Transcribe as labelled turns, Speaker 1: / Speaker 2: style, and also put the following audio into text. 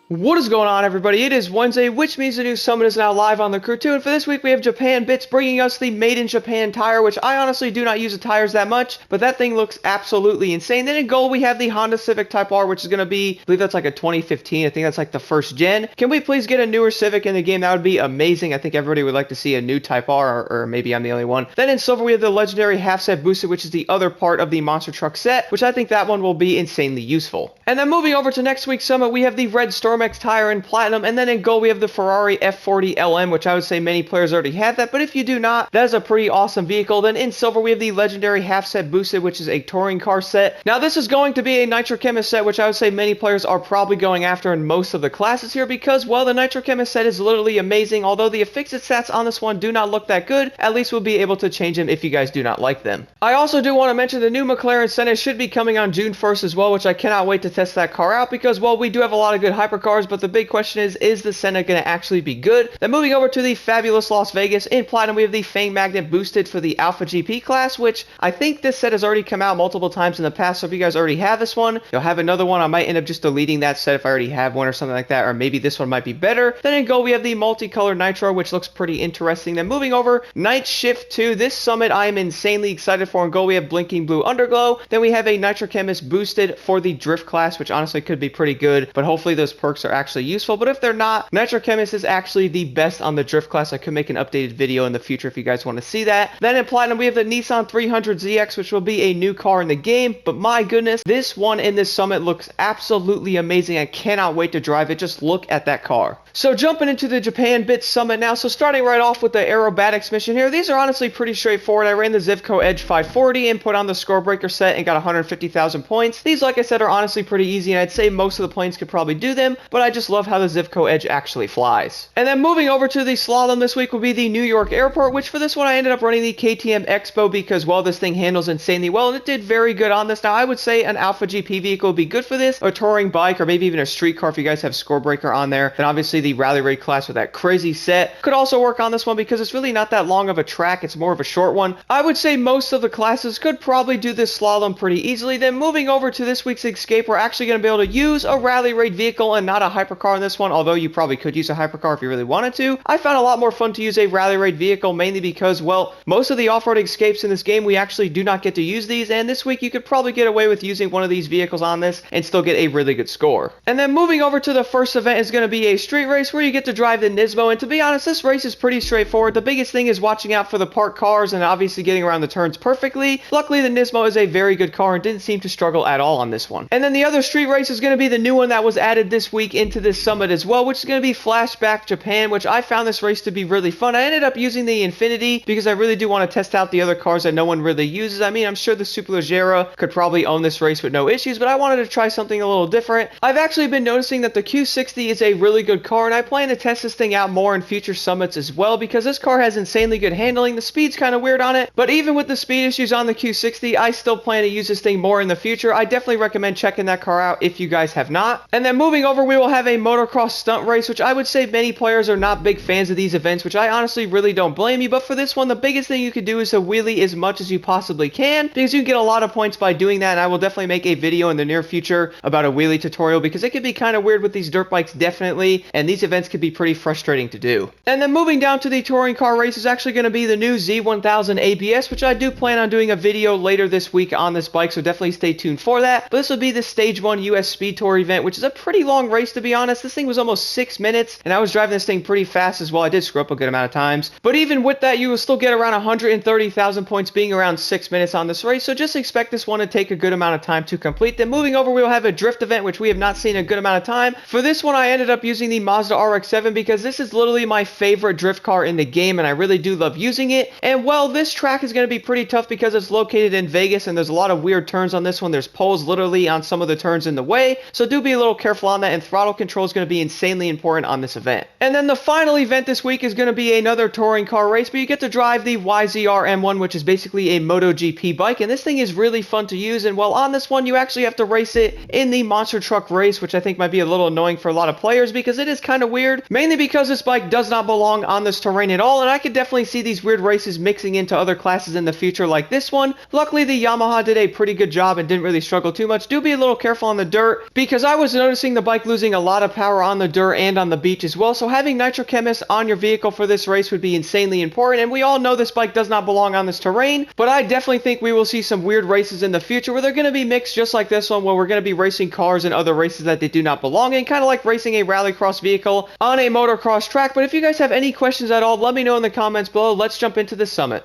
Speaker 1: What is going on, everybody? It is Wednesday, which means the new summit is now live on the crew too. And for this week, we have Japan Bits bringing us the Made in Japan tire, which I honestly do not use the tires that much, but that thing looks absolutely insane. Then in gold, we have the Honda Civic Type R, which is going to be, I believe that's like a 2015. I think that's like the first gen. Can we please get a newer Civic in the game? That would be amazing. I think everybody would like to see a new Type R, or maybe I'm the only one. Then in silver, we have the legendary half set boosted, which is the other part of the monster truck set, which I think that one will be insanely useful. And then moving over to next week's summit, we have the red Stormex tire in platinum, and then in gold we have the Ferrari F40 LM, which I would say many players already have that, but if you do not, that is a pretty awesome vehicle. Then in silver we have the legendary half set boosted, which is a touring car set. Now this is going to be a Nitro Chemist set, which I would say many players are probably going after in most of the classes here, because well, the Nitro Chemist set is literally amazing. Although the affixed stats on this one do not look that good, at least we'll be able to change them if you guys do not like them. I also do want to mention the new McLaren Senna should be coming on June 1st as well, which I cannot wait to test that car out, because well, we do have a lot of good hypercars, but the big question is the Senna going to actually be good? Then moving over to the fabulous Las Vegas, in platinum we have the Fang Magnet boosted for the Alpha GP class, which I think this set has already come out multiple times in the past, so if you guys already have this one, you'll have another one. I might end up just deleting that set if I already have one or something like that, or maybe this one might be better. Then in gold we have the multicolored Nitro, which looks pretty interesting. Then moving over, Night Shift 2, this summit I am insanely excited for. In gold we have Blinking Blue Underglow. Then we have a Nitro Chemist boosted for the Drift class, which honestly could be pretty good, but hopefully those perks are actually useful. But if they're not, Nitro Chemist is actually the best on the Drift class. I could make an updated video in the future if you guys want to see that. Then in platinum we have the Nissan 300ZX, which will be a new car in the game, but my goodness, this one in this summit looks absolutely amazing. I cannot wait to drive it. Just look at that car. So jumping into the Japan Bits Summit now, so starting right off with the Aerobatics mission here, these are honestly pretty straightforward. I ran the Zivko Edge 540 and put on the score breaker set and got 150,000 points. These, like I said, are honestly pretty easy, and I'd say most of the planes could probably do them, but I just love how the Zivko Edge actually flies. And then moving over to the Slalom this week will be the New York Airport, which for this one I ended up running the KTM Expo because, well, this thing handles insanely well, and it did very good on this. Now, I would say an Alpha GP vehicle would be good for this, a touring bike, or maybe even a street car if you guys have score breaker on there. Then obviously the Rally Raid class with that crazy set could also work on this one because it's really not that long of a track. It's more of a short one. I would say most of the classes could probably do this Slalom pretty easily. Then moving over to this week's Escape, we're actually going to be able to use a Rally Raid vehicle and not a hypercar in this one, although you probably could use a hypercar if you really wanted to. I found a lot more fun to use a Rally Raid vehicle, mainly because, well, most of the off-road escapes in this game, we actually do not get to use these, and this week you could probably get away with using one of these vehicles on this and still get a really good score. And then moving over to the first event is going to be a street race where you get to drive the Nismo, and to be honest, this race is pretty straightforward. The biggest thing is watching out for the parked cars and obviously getting around the turns perfectly. Luckily, the Nismo is a very good car and didn't seem to struggle at all on this one. And then the other street race is going to be the new one that was added this week into this summit as well, which is going to be Flashback Japan, which I found this race to be really fun. I ended up using the Infiniti because I really do want to test out the other cars that no one really uses. I mean, I'm sure the Superleggera could probably own this race with no issues, but I wanted to try something a little different. I've actually been noticing that the Q60 is a really good car, and I plan to test this thing out more in future summits as well because this car has insanely good handling. The speed's kind of weird on it, but even with the speed issues on the Q60, I still plan to use this thing more in the future. I definitely recommend checking that car out if you guys have not. And then moving over, we will have a motocross stunt race, which I would say many players are not big fans of these events, which I honestly really don't blame you. But for this one, the biggest thing you could do is to wheelie as much as you possibly can because you can get a lot of points by doing that, and I will definitely make a video in the near future about a wheelie tutorial because it could be kind of weird with these dirt bikes, definitely, and these events could be pretty frustrating to do. And then moving down to the touring car race is actually going to be the new Z1000 ABS, which I do plan on doing a video later this week on this bike, so definitely stay tuned for that. But this will be the Stage 1 US Speed Tour event, which is a pretty long race, to be honest. This thing was almost 6 minutes, and I was driving this thing pretty fast as well. I did screw up a good amount of times, but even with that, you will still get around 130,000 points being around 6 minutes on this race, so just expect this one to take a good amount of time to complete. Then moving over, we will have a drift event, which we have not seen a good amount of time. For this one, I ended up using the Mazda RX-7 because this is literally my favorite drift car in the game, and I really do love using it. And well, this track is going to be pretty tough because it's located in Vegas, and there's a lot of weird turns on this one. There's poles literally on some of the turns in the way, so do be a little careful on that, and throttle control is going to be insanely important on this event. And then the final event this week is going to be another touring car race, but you get to drive the YZR M1, which is basically a MotoGP bike, and this thing is really fun to use. And well, on this one, you actually have to race it in the monster truck race, which I think might be a little annoying for a lot of players because it is kind of weird, mainly because this bike does not belong on this terrain at all, and I could definitely see these weird races mixing into other classes in the future like this one. Luckily, the Yamaha did a pretty good job and didn't really struggle too much. Do be a little careful on the dirt because I was noticing the bike losing losing a lot of power on the dirt and on the beach as well, so having nitrochemists on your vehicle for this race would be insanely important, and we all know this bike does not belong on this terrain, but I definitely think we will see some weird races in the future where they're going to be mixed just like this one, where we're going to be racing cars and other races that they do not belong in, kind of like racing a rallycross vehicle on a motocross track. But if you guys have any questions at all, let me know in the comments below. Let's jump into the summit.